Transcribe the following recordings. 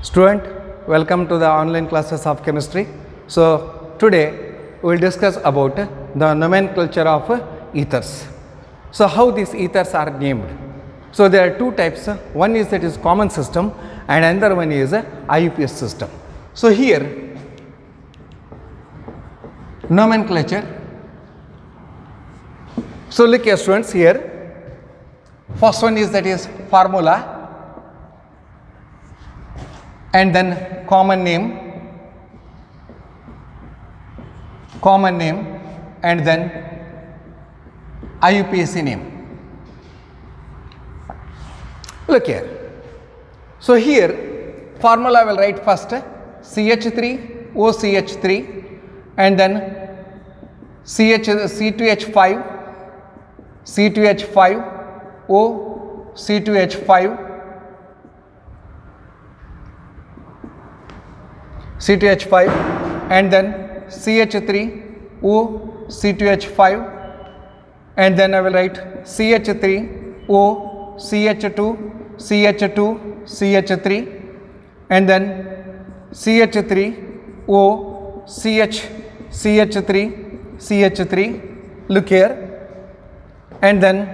Student, welcome to the online classes of chemistry. So, today we will discuss about the nomenclature of ethers. So, how these ethers are named? So, there are two types. One is that is common system and another one is IUPAC system. So, here nomenclature. So, look here students, here first one is that is formula and then common name and then IUPAC name. Look here. So, here formula will write first CH3 OCH3 and then C2H5 O C2H5 and then CH3 O C2H5 and then I will write CH3 O CH2 CH3 and then CH3 O CH3 look here and then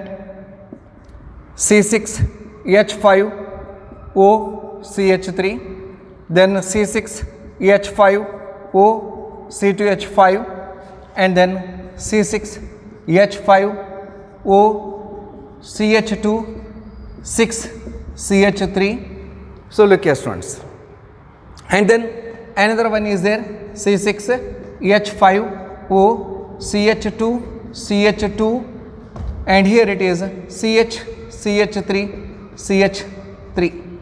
C6H5 O CH3 then C6H5 O C2H5 and then C6H5 O CH2 6 CH3. So, look here students, and then another one is there C6H5 O CH2 and here it is CH3.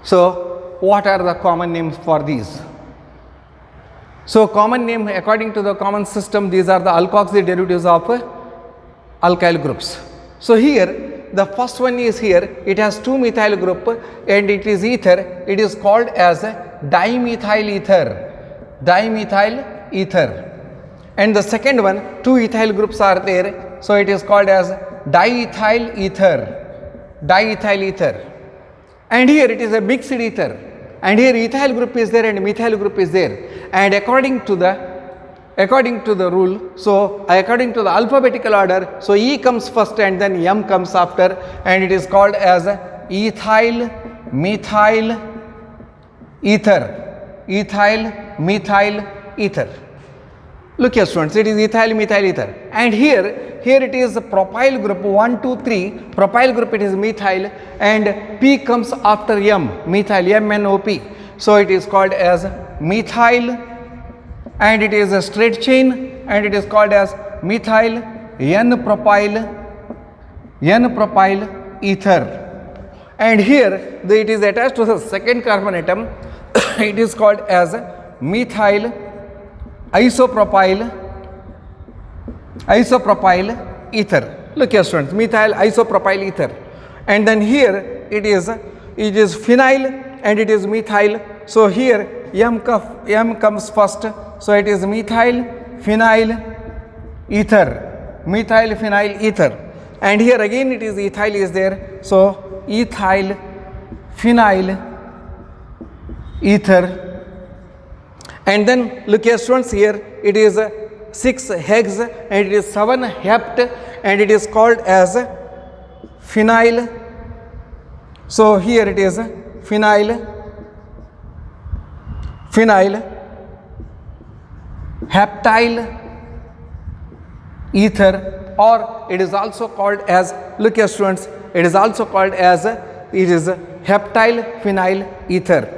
So, what are the common names for these? So, common name according to the common system, these are the alkoxy derivatives of alkyl groups. So, here the first one is here, it has 2 methyl group and it is ether, it is called as dimethyl ether. And the second one, 2 ethyl groups are there, so it is called as diethyl ether. And here it is a mixed ether, and here ethyl group is there and methyl group is there, and according to the rule, so according to the alphabetical order, so E comes first and then M comes after, and it is called as ethyl methyl ether. Look here students, it is ethyl methyl ether, and here it is propyl group 1 2 3, propyl group it is methyl and P comes after M, methyl MNOP, so it is called as methyl, and it is a straight chain and it is called as methyl N-propyl ether, and here it is attached to the second carbon atom it is called as methyl isopropyl ether. Look here students, methyl isopropyl ether, and then here it is phenyl and it is methyl, so here M comes first, so it is methyl phenyl ether, and here again it is ethyl is there, so ethyl phenyl ether. And then look here students, here it is 6 hex and it is 7 hept and it is called as phenyl. So, here it is phenyl heptyl ether, or it is also called as, look here students, it is also called as heptyl phenyl ether.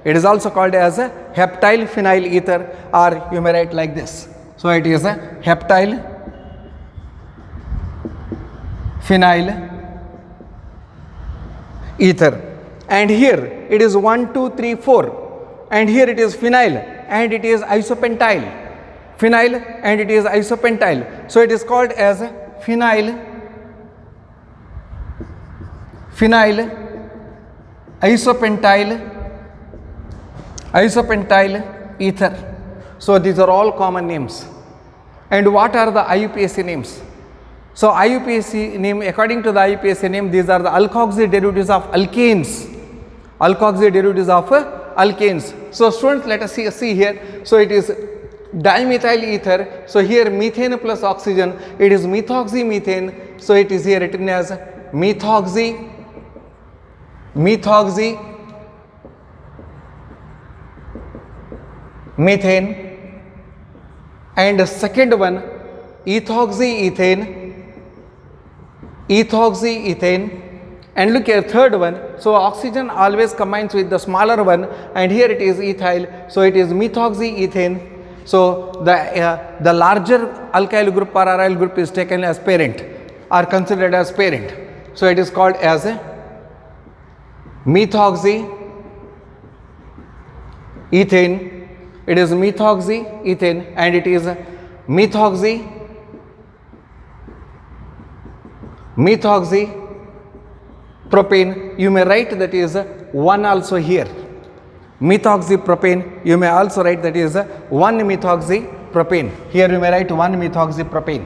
It is also called as a heptyl phenyl ether, or you may write like this. So, it is a heptyl phenyl ether, and here it is 1 2 3 4, and here it is phenyl and it is isopentyl, so it is called as phenyl isopentyl ether. So, these are all common names. And what are the IUPAC names? So, IUPAC name, according to the IUPAC name, these are the alkoxy derivatives of alkanes. alkoxy derivatives of alkanes. So students, let us see here. So it is dimethyl ether. So here methane plus oxygen, it is methoxymethane. So it is here written as methoxy methane, and the second one ethoxyethane, and look here third one. So oxygen always combines with the smaller one, and here it is ethyl, so it is methoxyethane. So the larger alkyl group or aryl group is taken as parent or considered as parent. So it is called as a methoxyethane. It is methoxyethane, and it is methoxypropane. You may write that is 1 also here. Methoxypropane, you may also write that is 1 methoxypropane. Here you may write 1 methoxypropane.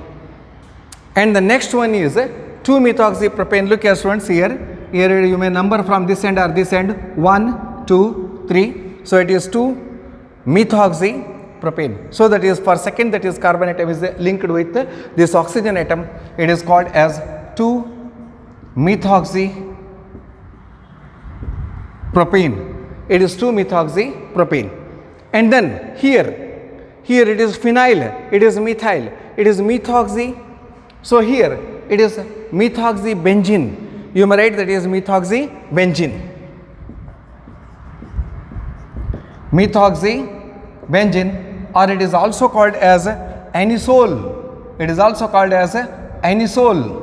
And the next one is 2 methoxypropane. Look here students, here you may number from this end or this end, 1, 2, 3. So it is 2 methoxypropane. So that is for second, that is carbon atom is linked with this oxygen atom. It is called as 2 methoxypropane. It is 2 methoxypropane. And then here it is phenyl, it is methyl, it is methoxy. So here it is methoxybenzene. You may write that is methoxybenzene. Methoxybenzene, or it is also called as anisole. It is also called as anisole.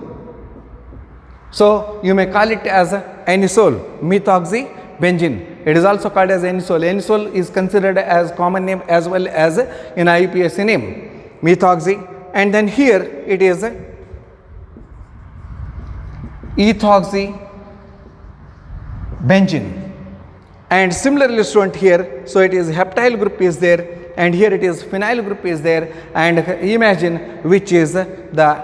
So you may call it as anisole, methoxybenzene. It is also called as anisole. Anisole is considered as common name as well as in IUPAC name, methoxy. And then here it is ethoxybenzene. And similarly student here, so it is heptyl group is there, and here it is phenyl group is there, and imagine which is the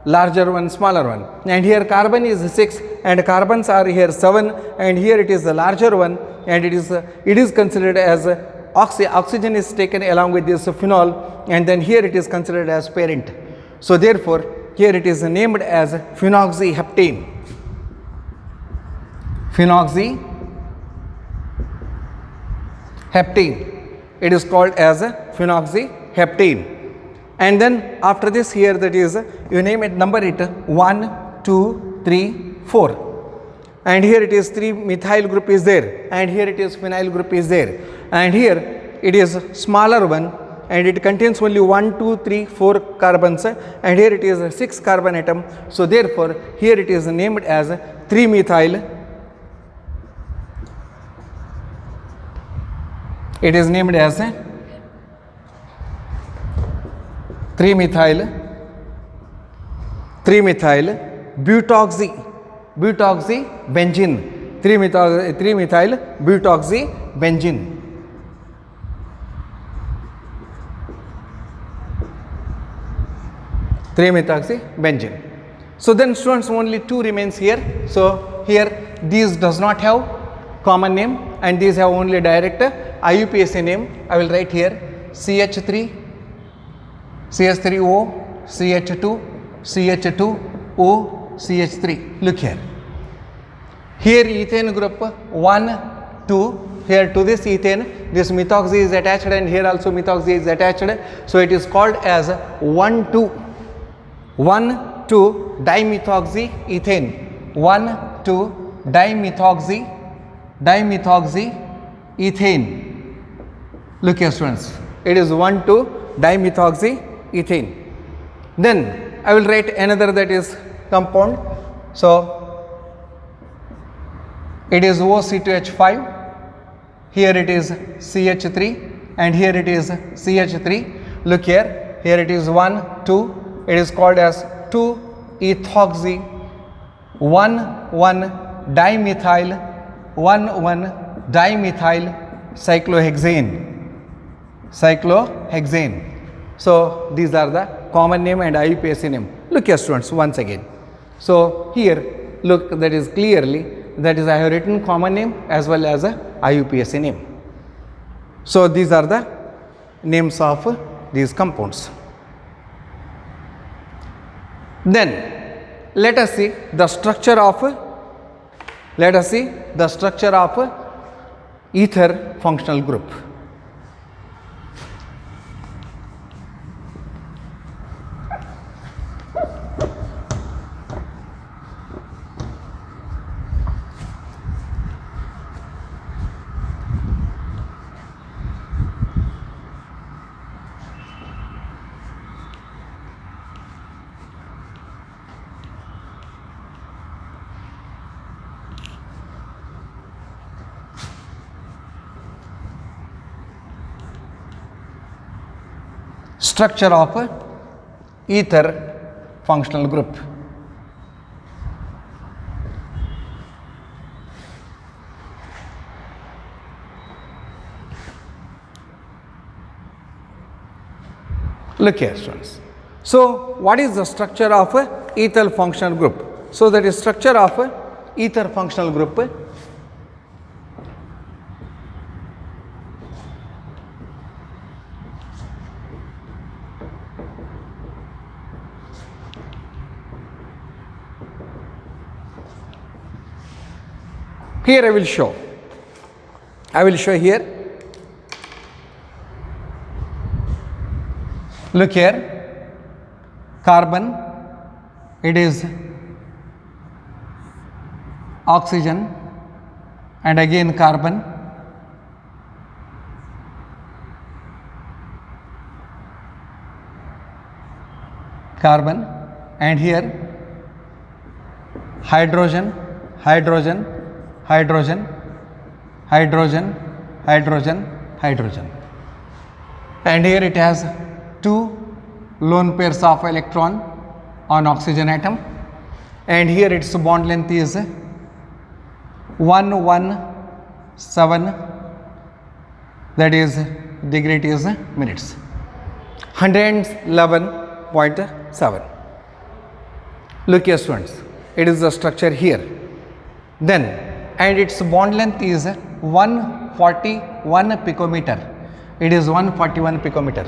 larger one, smaller one. And here carbon is 6 and carbons are here 7, and here it is the larger one, and it is considered as oxygen is taken along with this phenol, and then here it is considered as parent. So therefore here it is named as phenoxyheptane. It is called as phenoxyheptane. And then after this here, that is you name it, number it 1, 2, 3, 4, and here it is 3 methyl group is there, and here it is phenyl group is there, and here it is smaller one, and it contains only 1, 2, 3, 4 carbons, and here it is a 6 carbon atom. So therefore here it is named as 3 methyl. It is named as 3 methyl butoxybenzene. 3 methyl butoxybenzene. So then students, only 2 remains here. So here these does not have common name, and these have only direct IUPAC name. I will write here CH3, CH3O, CH2, CH2O, CH3. Look here. Here ethane group 1, 2. Here to this ethane, this methoxy is attached, and here also methoxy is attached. So it is called as 1,2 dimethoxyethane. 1,2 dimethoxyethane. Look here students, it is 1,2 dimethoxyethane. Then I will write another, that is compound. So it is OC2H5. Here it is CH3, and here it is CH3. Look here, here it is 1, 2. It is called as 2-ethoxy 1,1-dimethyl cyclohexane. So these are the common name and IUPAC name. Look here students once again. So here look, that is clearly that is I have written common name as well as a IUPAC name. So these are the names of these compounds. Then let us see the structure of ether functional group. Structure of ether functional group. Look here, students. So what is the structure of ether functional group? So that is structure of ether functional group. Here I will show here. Look here, carbon, it is oxygen and again carbon, and here hydrogen, hydrogen, hydrogen, hydrogen, hydrogen, hydrogen, and here it has 2 lone pairs of electron on oxygen atom, and here its bond length is 117, that is degree, it is minutes, 111.7. Look here, students, it is the structure here. Then, and its bond length is 141 picometer. It is 141 picometer.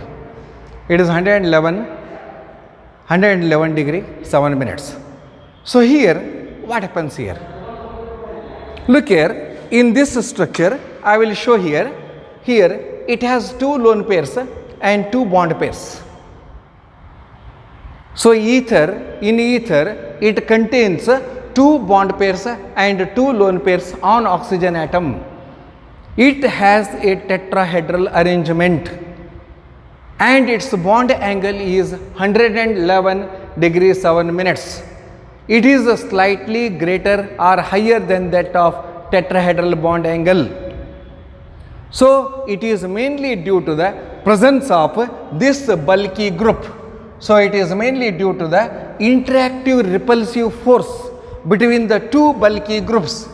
It is 111 degree 7 minutes. So here, what happens here? Look here, in this structure, I will show here. Here, it has 2 lone pairs and 2 bond pairs. So in ether, it contains 2 bond pairs and 2 lone pairs on oxygen atom. It has a tetrahedral arrangement and its bond angle is 111 degrees 7 minutes. It is slightly greater or higher than that of tetrahedral bond angle. So it is mainly due to the presence of this bulky group. So it is mainly due to the interactive repulsive force between the 2 bulky groups.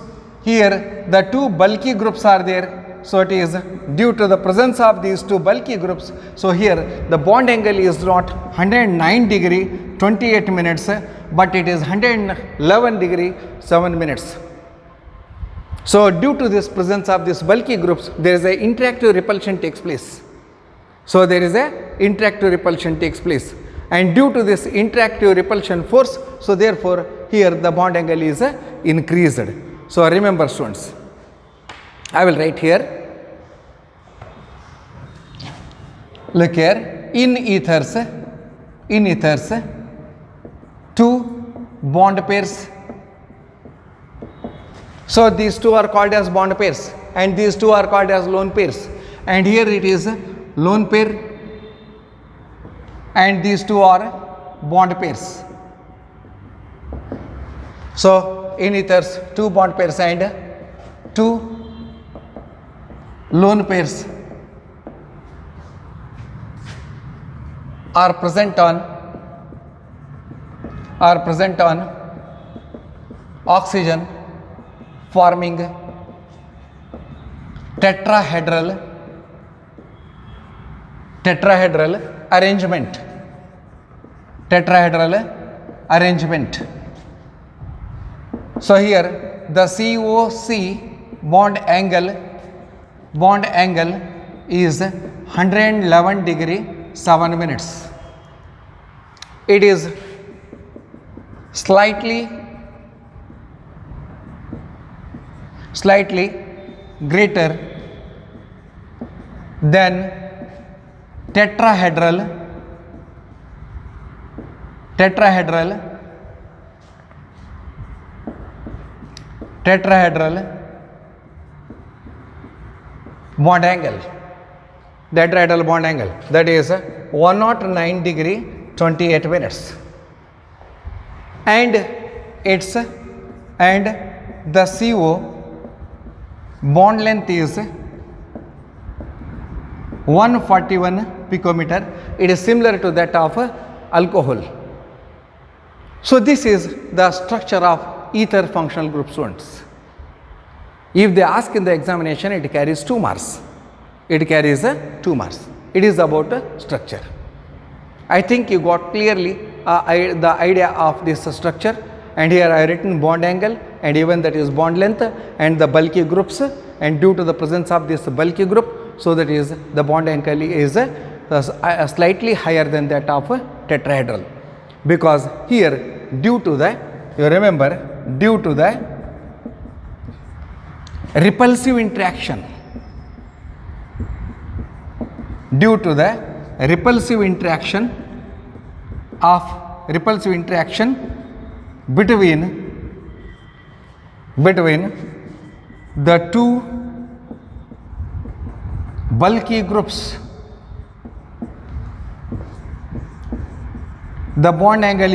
Here the 2 bulky groups are there. So it is due to the presence of these 2 bulky groups. So here the bond angle is not 109 degree 28 minutes, but it is 111 degree 7 minutes. So due to this presence of these bulky groups, there is a interactive repulsion takes place. So there is a interactive repulsion takes place, and due to this interactive repulsion force, so therefore here the bond angle is increased. So remember, students, I will write here. Look here, in ethers 2 bond pairs. So these 2 are called as bond pairs and these 2 are called as lone pairs, and here it is lone pair and these 2 are bond pairs. So in ethers 2 bond pairs and 2 lone pairs are present on oxygen, forming tetrahedral arrangement. So here the COC bond angle is 111 degree 7 minutes. It is slightly greater than tetrahedral bond angle. Tetrahedral bond angle, that is 109 degree 28 minutes, and the CO bond length is 141 picometer. It is similar to that of alcohol. So this is the structure of ether functional group, students. If they ask in the examination, it carries 2 marks. It carries 2 marks. It is about structure. I think you got clearly the idea of this structure, and here I have written bond angle, and even that is bond length and the bulky groups, and due to the presence of this bulky group, so that is the bond angle is slightly higher than that of tetrahedral, because here due to the, you remember, due to the repulsive interaction between the two bulky groups, the bond angle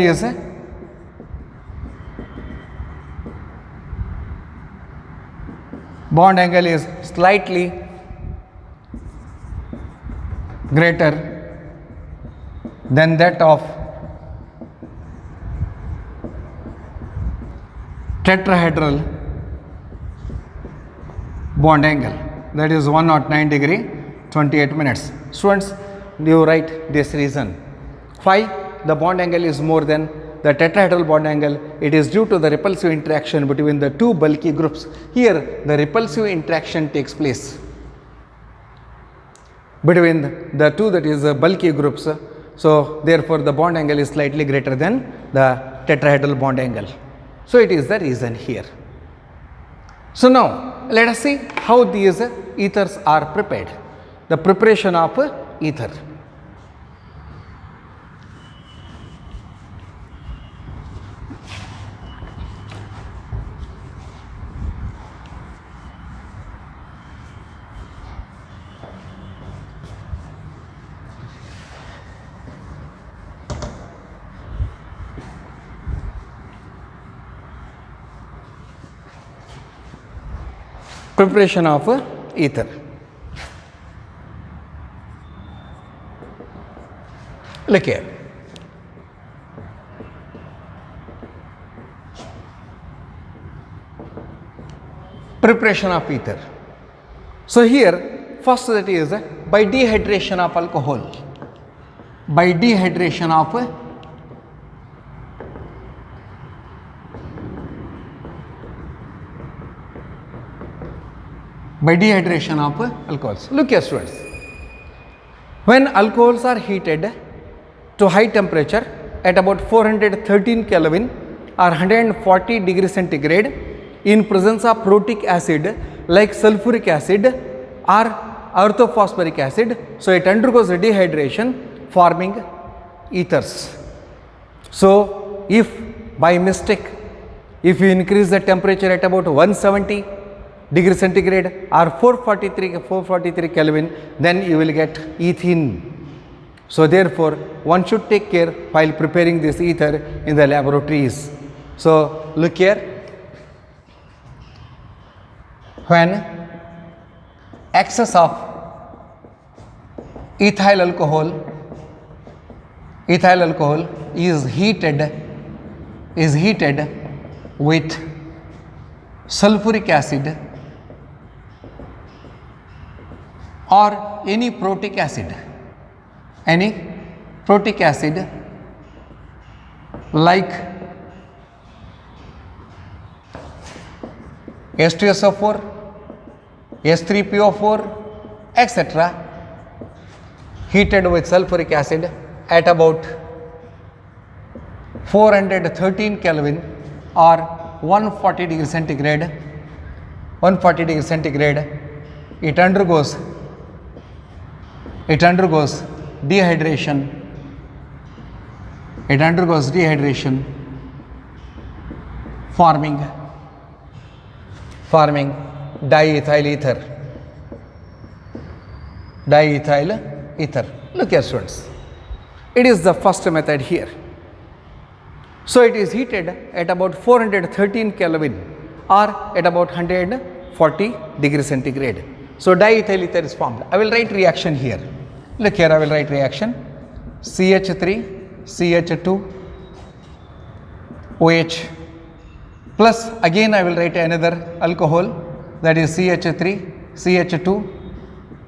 is slightly greater than that of tetrahedral bond angle, that is 109 degree 28 minutes. Students, you write this reason. Why the bond angle is more than the tetrahedral bond angle? It is due to the repulsive interaction between the two bulky groups. Here the repulsive interaction takes place between the two, that is bulky groups. So therefore the bond angle is slightly greater than the tetrahedral bond angle. So it is the reason here. So now let us see how these ethers are prepared. The preparation of ether. Preparation of ether. Look here. Preparation of ether. So here first, that is by dehydration of alcohol. By dehydration of alcohols. Look here, students. When alcohols are heated to high temperature at about 413 Kelvin or 140 degree centigrade in presence of protic acid like sulfuric acid or orthophosphoric acid, so it undergoes dehydration forming ethers. So if by mistake, if you increase the temperature at about 170 degree centigrade or 443 Kelvin, then you will get ethene. So therefore one should take care while preparing this ether in the laboratories. So look here, when excess of ethyl alcohol is heated with sulfuric acid or any protic acid H2SO4, H3PO4, etc. heated with sulfuric acid at about 413 Kelvin or 140 degree centigrade. 140 degree centigrade, it undergoes dehydration. It undergoes dehydration, forming diethyl ether. Look here, students. It is the first method here. So it is heated at about 413 Kelvin or at about 140 degree centigrade. So diethyl ether is formed. I will write reaction here. Look here, I will write reaction. CH3, CH2, OH plus again I will write another alcohol, that is CH3, CH2,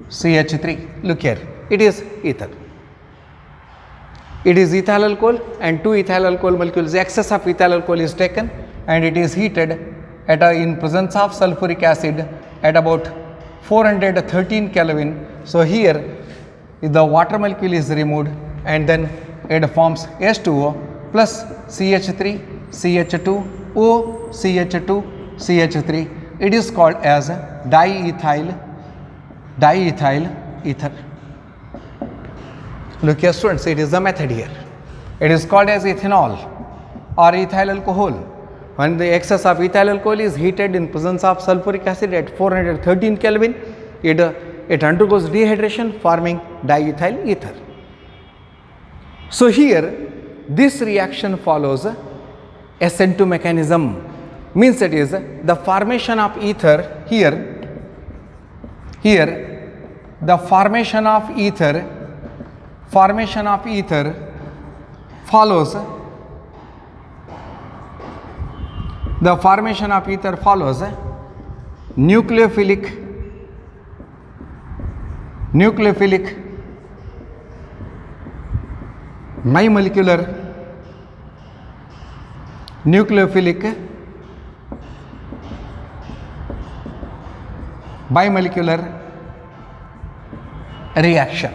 CH3. Look here, it is ether. It is ethyl alcohol and two ethyl alcohol molecules, excess of ethyl alcohol is taken and it is heated at in presence of sulfuric acid at about 413 Kelvin. So here the water molecule is removed and then it forms H2O plus CH3, CH2, O, CH2, CH3. It is called as diethyl ether. Look here, students, it is the method here. It is called as ethanol or ethyl alcohol. When the excess of ethyl alcohol is heated in presence of sulfuric acid at 413 Kelvin, it undergoes dehydration, forming diethyl ether. So here this reaction follows SN2 mechanism, means it is the formation of ether here the formation of ether follows nucleophilic bimolecular reaction.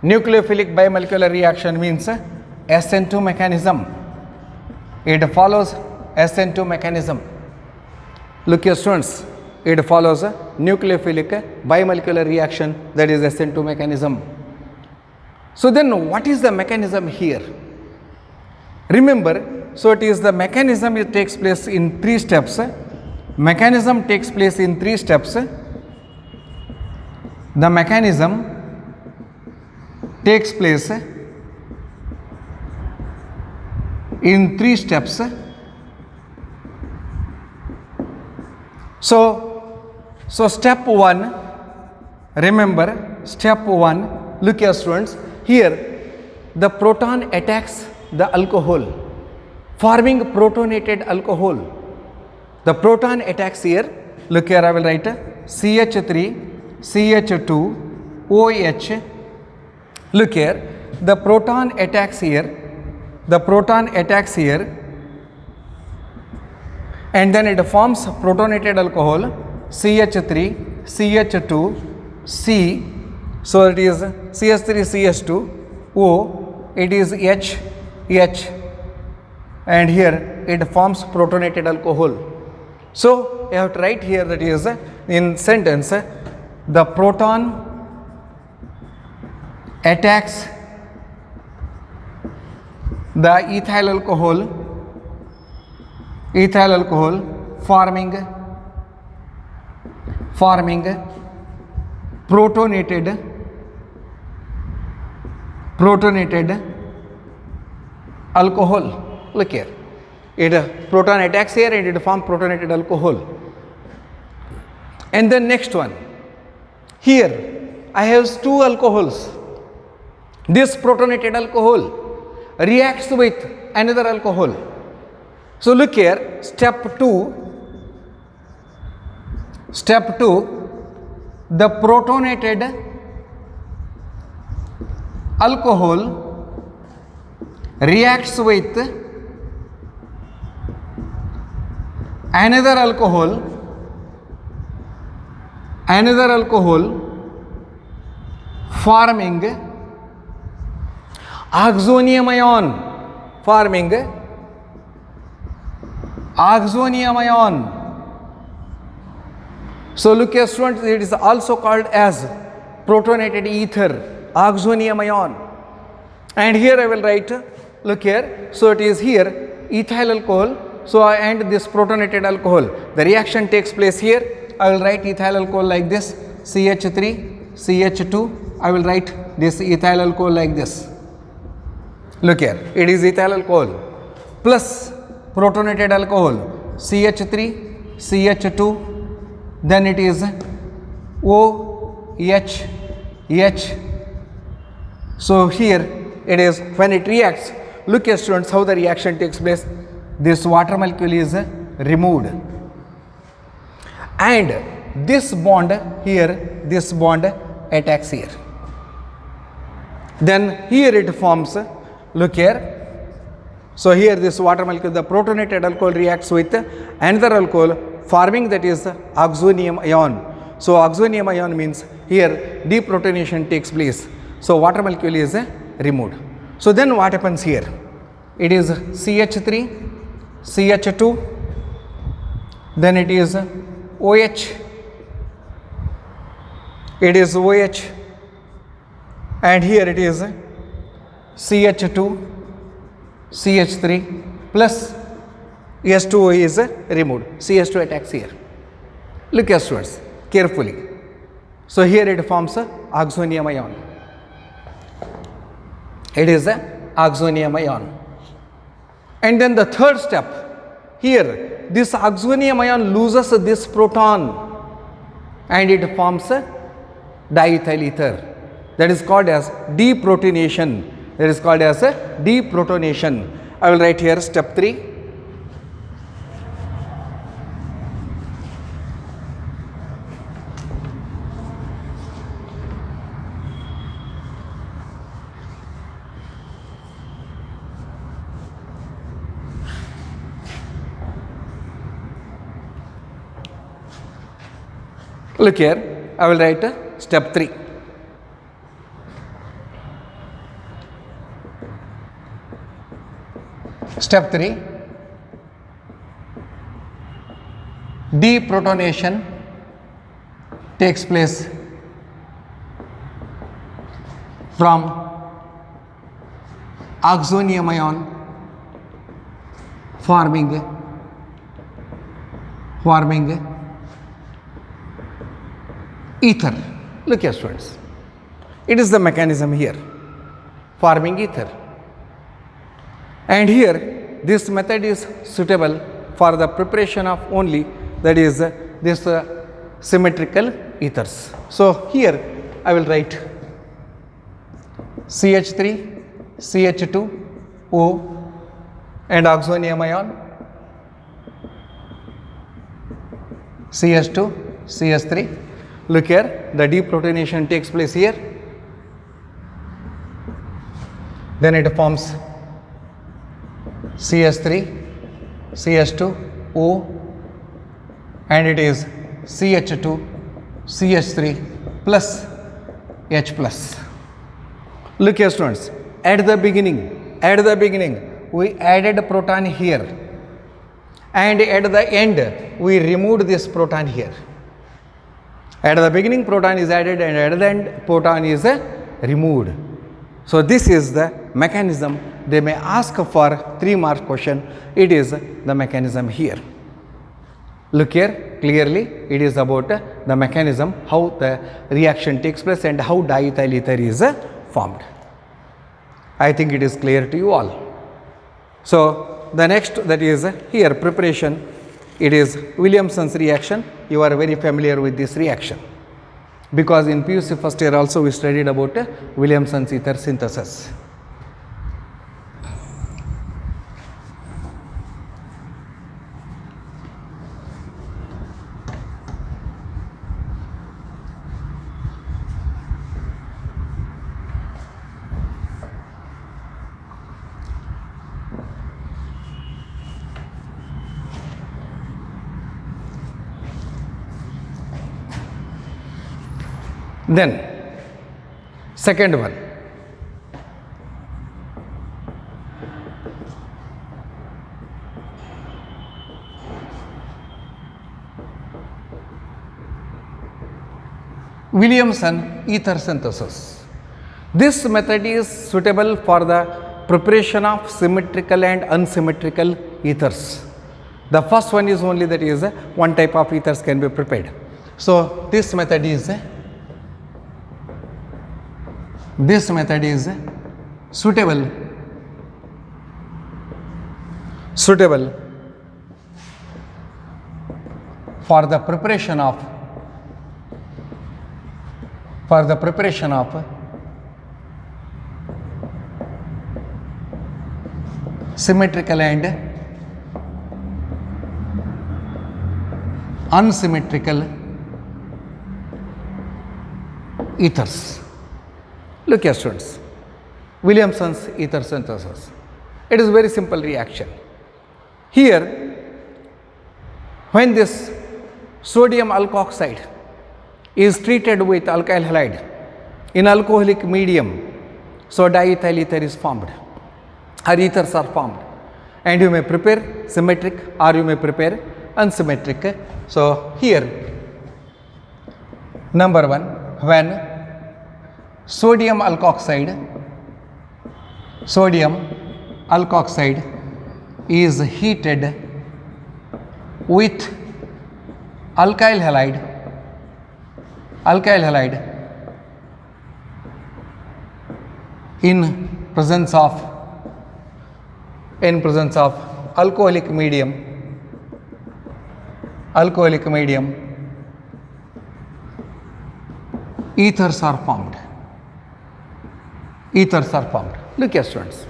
Nucleophilic bimolecular reaction means SN2 mechanism. It follows SN2 mechanism. Look here, students, it follows a nucleophilic bimolecular reaction, that is SN2 mechanism. So then what is the mechanism here? Remember, so it is the mechanism, it takes place in 3 steps. Mechanism takes place in 3 steps. The mechanism takes place in 3 steps. So step 1, remember step 1, look here, students, here the proton attacks the alcohol, forming protonated alcohol. The proton attacks here, look here, I will write CH3, CH2, OH. Look here, the proton attacks here, and then it forms protonated alcohol CH3, CH2, C. So it is CH3, CH2, O, it is H, and here it forms protonated alcohol. So you have to write here, that is in sentence, the proton attacks the ethyl alcohol forming protonated alcohol. Look here, it proton attacks here and it forms protonated alcohol. And then next one, here I have 2 alcohols. This protonated alcohol reacts with another alcohol. So look here, step 2, the protonated alcohol reacts with another alcohol another alcohol forming oxonium ion, forming oxonium ion. So look here students, it is also called as protonated ether, oxonium ion. And here I will write, look here, so it is here ethyl alcohol, so and this protonated alcohol, the reaction takes place here. I will write ethyl alcohol like this, CH3 CH2, I will write this ethyl alcohol like this. Look here, it is ethyl alcohol plus protonated alcohol, CH3 CH2, then it is OH H. So here it is when it reacts, look here students how the reaction takes place. This water molecule is removed and this bond here, this bond attacks here. Then here it forms, look here. So here this water molecule, the protonated alcohol reacts with another alcohol forming that is oxonium ion. So oxonium ion means here deprotonation takes place. So water molecule is removed. So then what happens here? It is CH3 CH2, then it is OH, it is OH, and here it is CH2 CH3 plus S2O is removed, CH2 attacks here. Look here students carefully. So here it forms a oxonium ion. It is a oxonium ion. And then the third step, here this oxonium ion loses this proton and it forms a diethyl ether. That is called as deprotonation. That is called as a deprotonation. I will write here step 3. Look here, I will write step 3. Step 3, deprotonation takes place from oxonium ion forming ether. Look here students, it is the mechanism here, forming ether. And here this method is suitable for the preparation of only, that is this symmetrical ethers. So here I will write CH3 CH2 O and oxonium ion, CH2 CH3. Look here, the deprotonation takes place here, then it forms CH3 CH2 O and it is CH2 CH3 plus H plus. Look here students, at the beginning we added a proton here and at the end we removed this proton here. At the beginning proton is added and at the end proton is removed. So this is the mechanism. They may ask for 3 mark question. It is the mechanism here. Look here clearly, it is about the mechanism, how the reaction takes place and how diethyl ether is formed. I think it is clear to you all. So the next, that is here preparation, it is Williamson's reaction. You are very familiar with this reaction because in PUC first year also we studied about Williamson's ether synthesis. Then second one, Williamson ether synthesis. This method is suitable for the preparation of symmetrical and unsymmetrical ethers. The first one is only that is one type of ethers can be prepared. So this method is suitable for the preparation of symmetrical and unsymmetrical ethers. Look here students, Williamson's ether synthesis. It is very simple reaction. Here, when this sodium alkoxide is treated with alkyl halide in alcoholic medium, so diethyl ether is formed, or ethers are formed, and you may prepare symmetric or you may prepare unsymmetric. So here, number one, when sodium alkoxide is heated with alkyl halide in presence of alcoholic medium, ethers are formed. Look here students,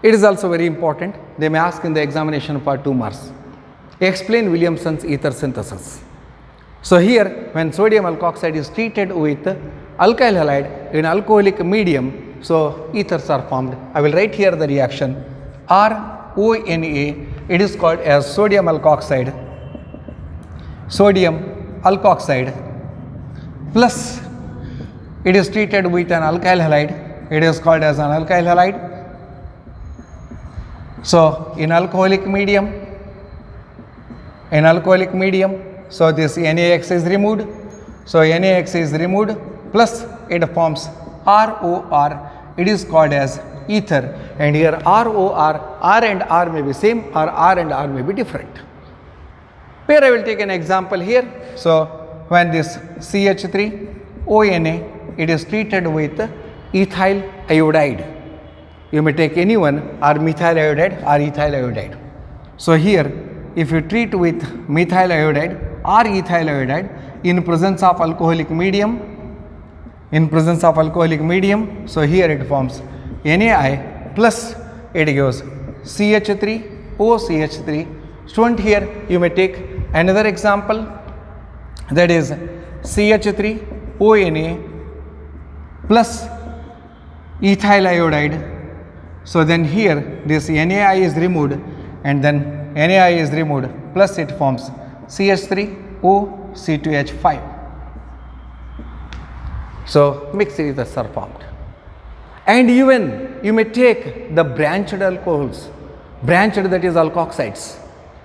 it is also very important. They may ask in the examination for 2 marks. Explain Williamson's ether synthesis. So here, when sodium alkoxide is treated with alkyl halide in alcoholic medium, so ethers are formed. I will write here the reaction RONA. It is called as sodium alkoxide plus it is treated with an alkyl halide. It is called as an alkyl halide. So in alcoholic medium, so this NaX is removed. So NaX is removed plus it forms ROR. It is called as ether, and here ROR, R and R may be same or R and R may be different. Here I will take an example here. So when this CH3ONA, it is treated with ethyl iodide. You may take any one, or methyl iodide or ethyl iodide. So here, if you treat with methyl iodide or ethyl iodide in presence of alcoholic medium, so here it forms NaI plus it gives CH3OCH3. Student, here you may take another example, that is CH3ONA plus ethyl iodide. So then here this NaI is removed, and then NaI is removed plus it forms CH3OC2H5. So mixed ethers are formed. And even you may take the branched alcohols, that is alkoxides.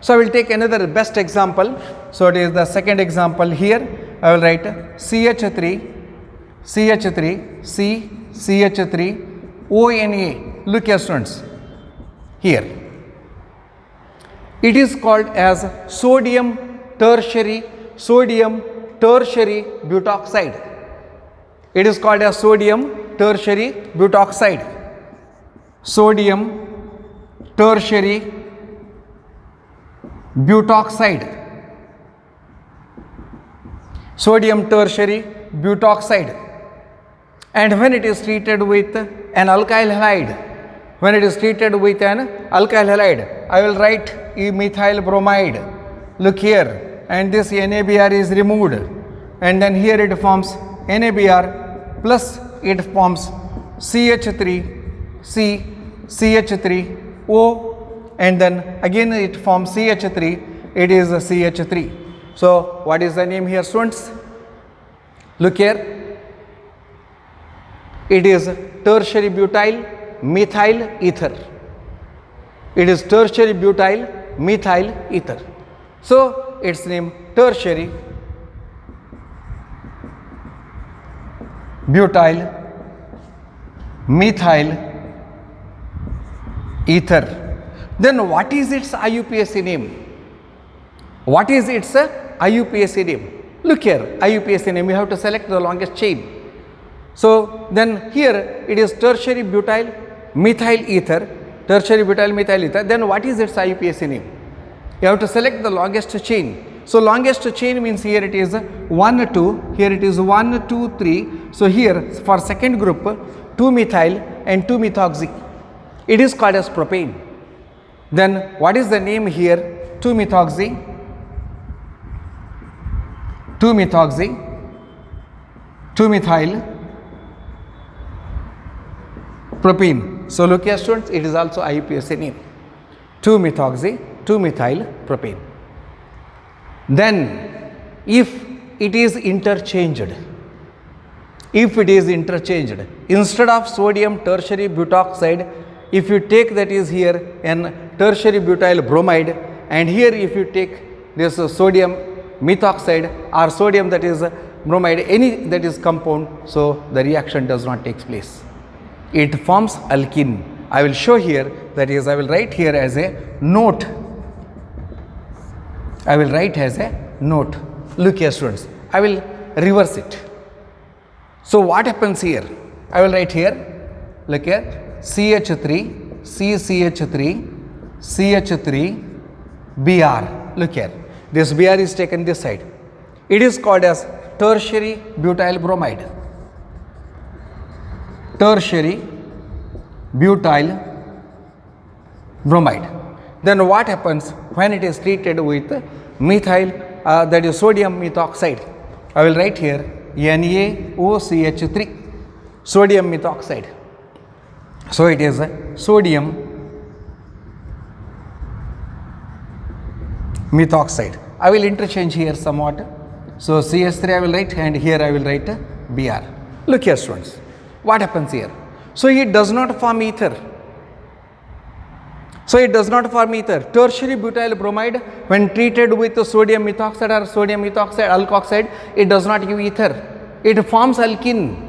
So I will take another best example. So it is the second example here. I will write CH3ONA. Look here students, here it is called as sodium tertiary butoxide. It is called as sodium tertiary butoxide. Sodium tertiary butoxide. And when it is treated with an alkyl halide, I will write methyl bromide. Look here, and this NaBr is removed, and then here it forms NaBr plus it forms CH3O, and then again it forms CH3, it is a CH3. So what is the name here students? Look here, It is tertiary butyl methyl ether. It is tertiary butyl methyl ether. So its name tertiary butyl methyl ether. Then what is its IUPAC name? What is its IUPAC name? Look here, IUPAC name, you have to select the longest chain. So then here it is tertiary butyl methyl ether, tertiary butyl methyl ether. Then what is its IUPAC name? You have to select the longest chain. So longest chain means here it is 1, 2, here it is 1, 2, 3. So here for second group 2-methyl and 2-methoxy. It is called as propane. Then what is the name here? 2-methoxy, 2-methoxy, 2-methyl propene. So look here students, it is also IUPAC name, 2-methoxy, 2-methyl propane. Then if it is interchanged, instead of sodium tertiary butoxide, if you take that is here an tertiary butyl bromide, and here if you take this sodium methoxide or sodium that is bromide, any that is compound, so the reaction does not take place. It forms alkene. I will show here, that is I will write here as a note. I will write as a note. Look here students, I will reverse it. So what happens here? I will write here, look here, CH3, CCH3, CH3, Br. Look here, this Br is taken this side. It is called as tertiary butyl bromide. Tertiary butyl bromide. Then what happens when it is treated with methyl, that is sodium methoxide? I will write here NaOCH3, sodium methoxide. So it is sodium methoxide. I will interchange here somewhat. So CH3 I will write, and here I will write Br. Look here students, what happens here? So it does not form ether. Tertiary butyl bromide, when treated with sodium methoxide or sodium methoxide alkoxide, it does not give ether. It forms alkene.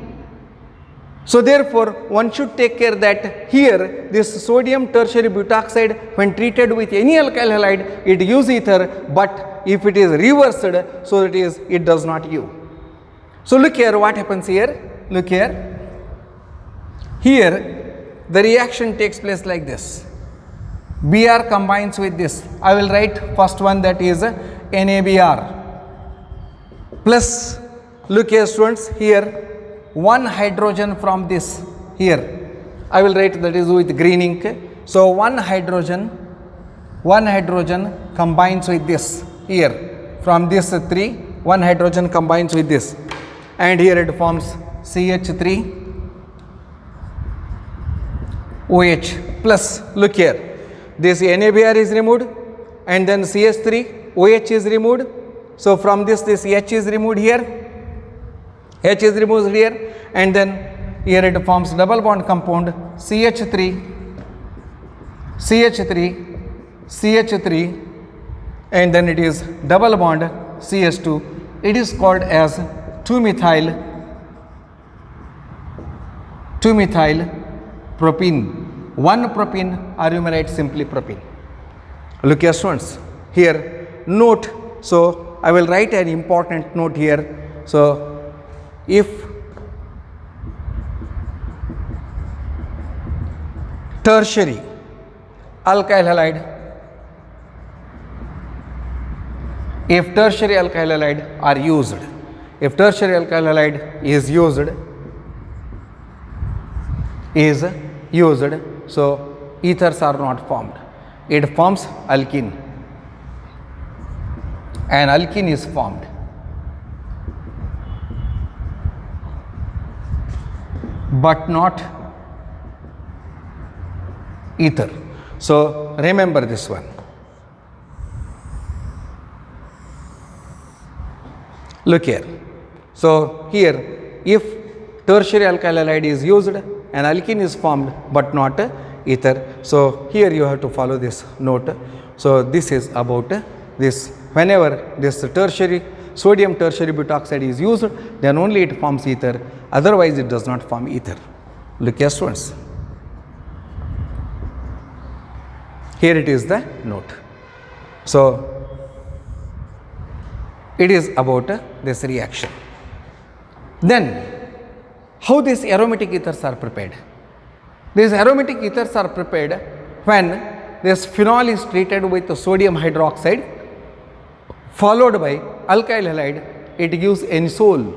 So therefore, one should take care that here this sodium tertiary butoxide, when treated with any alkyl halide, it gives ether, but if it is reversed, so it does not give. So look here, what happens here? Look here. Here the reaction takes place like this. Br combines with this. I will write first one, that is NaBr plus, look here students, here one hydrogen from this here. I will write, that is with green ink. So one hydrogen combines with this here. From this 3, one hydrogen combines with this, and here it forms CH3 OH plus. Look here, this NaBr is removed, and then CH3 OH is removed. So from this H is removed here, H is removed here, and then here it forms double bond compound CH3, and then it is double bond CH2. It is called as 2-methyl propene. One propene, or you may write simply propene. Look here students, here note. So I will write an important note here. So if tertiary alkyl halide, are used, if tertiary alkyl halide is used, so ethers are not formed. It forms alkene. An alkene is formed. But not ether. So remember this one. Look here. So here, if tertiary alkyl halide is used, an alkene is formed but not ether. So, here you have to follow this note. So, this is about this. Whenever this tertiary sodium tertiary butoxide is used, then only it forms ether, otherwise it does not form ether. Look here students. Here it is the note. So, it is about this reaction. Then, how these aromatic ethers are prepared? These aromatic ethers are prepared when this phenol is treated with sodium hydroxide followed by alkyl halide. It gives anisole,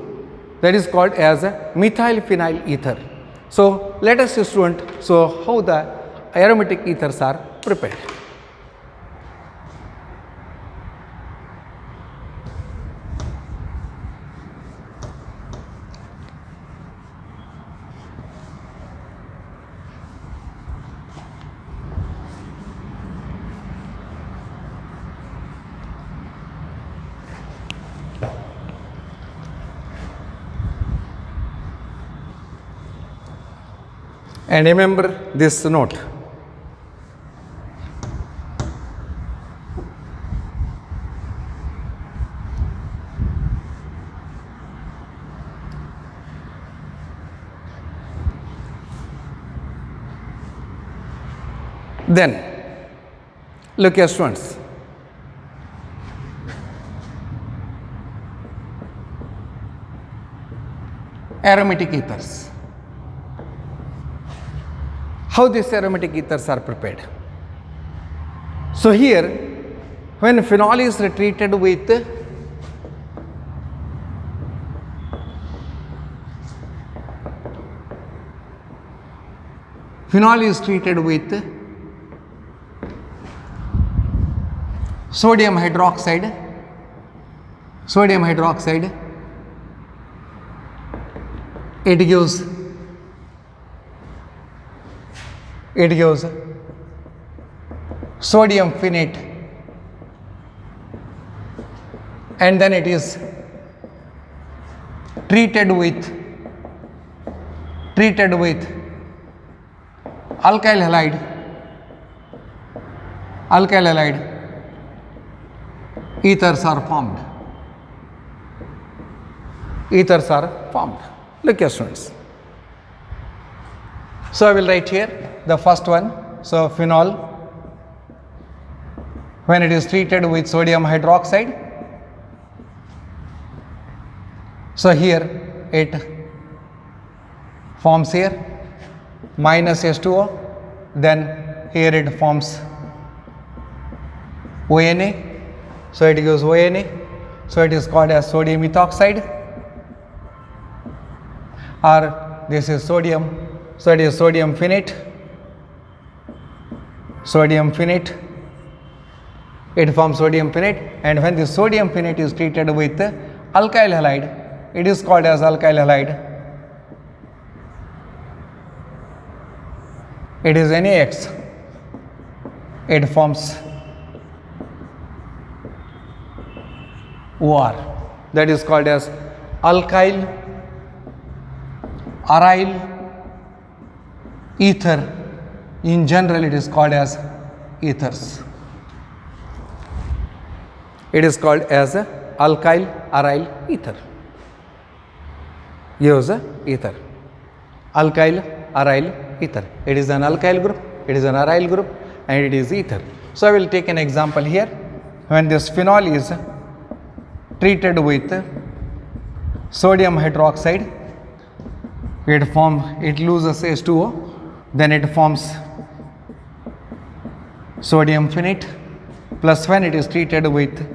that is called as methyl phenyl ether. So, let us see student, so how the aromatic ethers are prepared. And remember this note. Then, look here students. Aromatic ethers. How these aromatic ethers are prepared? So, here when phenol is treated with sodium hydroxide, it gives sodium phenate, and then it is treated with alkyl halide, ethers are formed. Look here students. So, I will write here the first one. So, phenol, when it is treated with sodium hydroxide, so here it forms here minus H2O, then here it forms ONA, so it gives ONA, so it is called as sodium ethoxide, or this is sodium, so it is sodium phenate, it forms sodium phenate, and when this sodium phenate is treated with alkyl halide, it is called as alkyl halide. It is NaX, it forms OR, that is called as alkyl aryl ether. In general, it is called as ethers. It is called as alkyl aryl ether. Use ether. Alkyl aryl ether. It is an alkyl group, it is an aryl group, and it is ether. So, I will take an example here. When this phenol is treated with sodium hydroxide, it loses H2O, then it forms sodium phenate, plus when it is treated with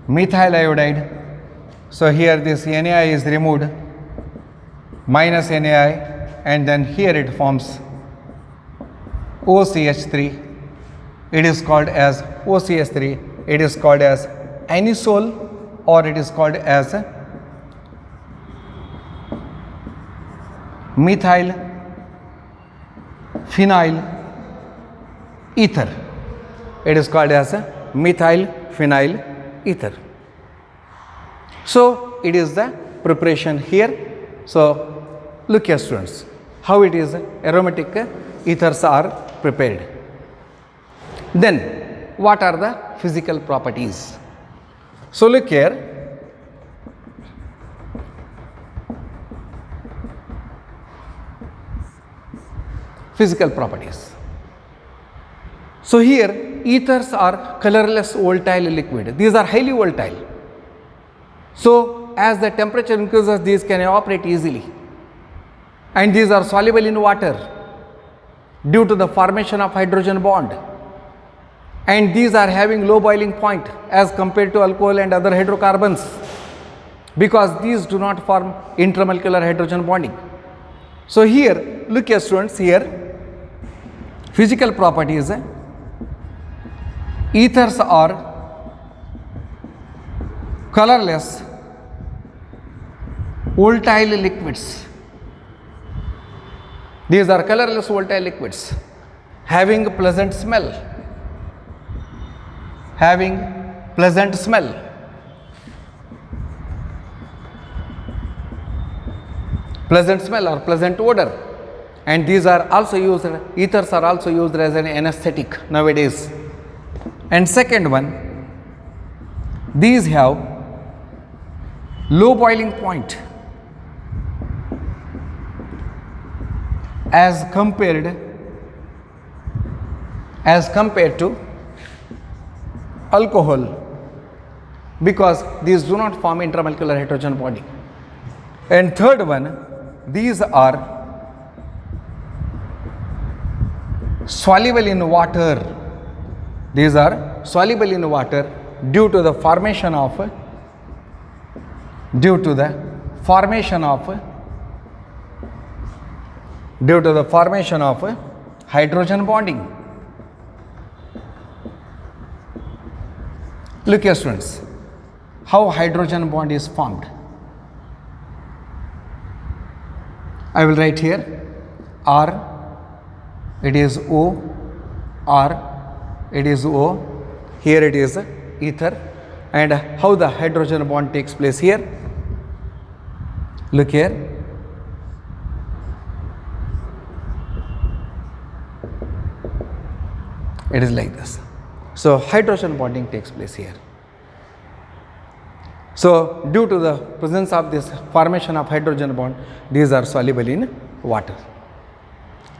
methyl iodide, so here this NaI is removed, minus NaI, and then here it forms OCH3, it is called as OCH3, it is called as anisole, or it is called as methyl phenyl ether. It is called as methyl phenyl ether. So, it is the preparation here. So, look here students, how it is aromatic ethers are prepared. Then what are the physical properties? So look here, physical properties. So here ethers are colorless volatile liquid. These are highly volatile. So as the temperature increases, these can evaporate easily, and these are soluble in water due to the formation of hydrogen bond, and these are having low boiling point as compared to alcohol and other hydrocarbons, because these do not form intermolecular hydrogen bonding. So here look here students, here physical properties, ethers are colorless volatile liquids. These are colorless volatile liquids having pleasant smell, having pleasant smell, or pleasant odor, and these are also used, ethers are also used as an anesthetic nowadays. And second one, these have low boiling point as compared to alcohol, because these do not form intermolecular hydrogen bonding. And third one, these are soluble in water. These are soluble in water due to the formation of hydrogen bonding. Look here students, how hydrogen bond is formed. I will write here R, it is O, R, it is O, here it is ether, and how the hydrogen bond takes place here. Look here, it is like this. So hydrogen bonding takes place here. So due to the presence of this formation of hydrogen bond, these are soluble in water.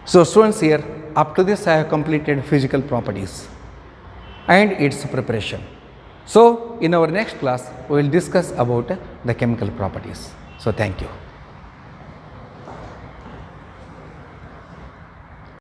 So students, here up to this I have completed physical properties and its preparation. So in our next class we will discuss about the chemical properties. So thank you.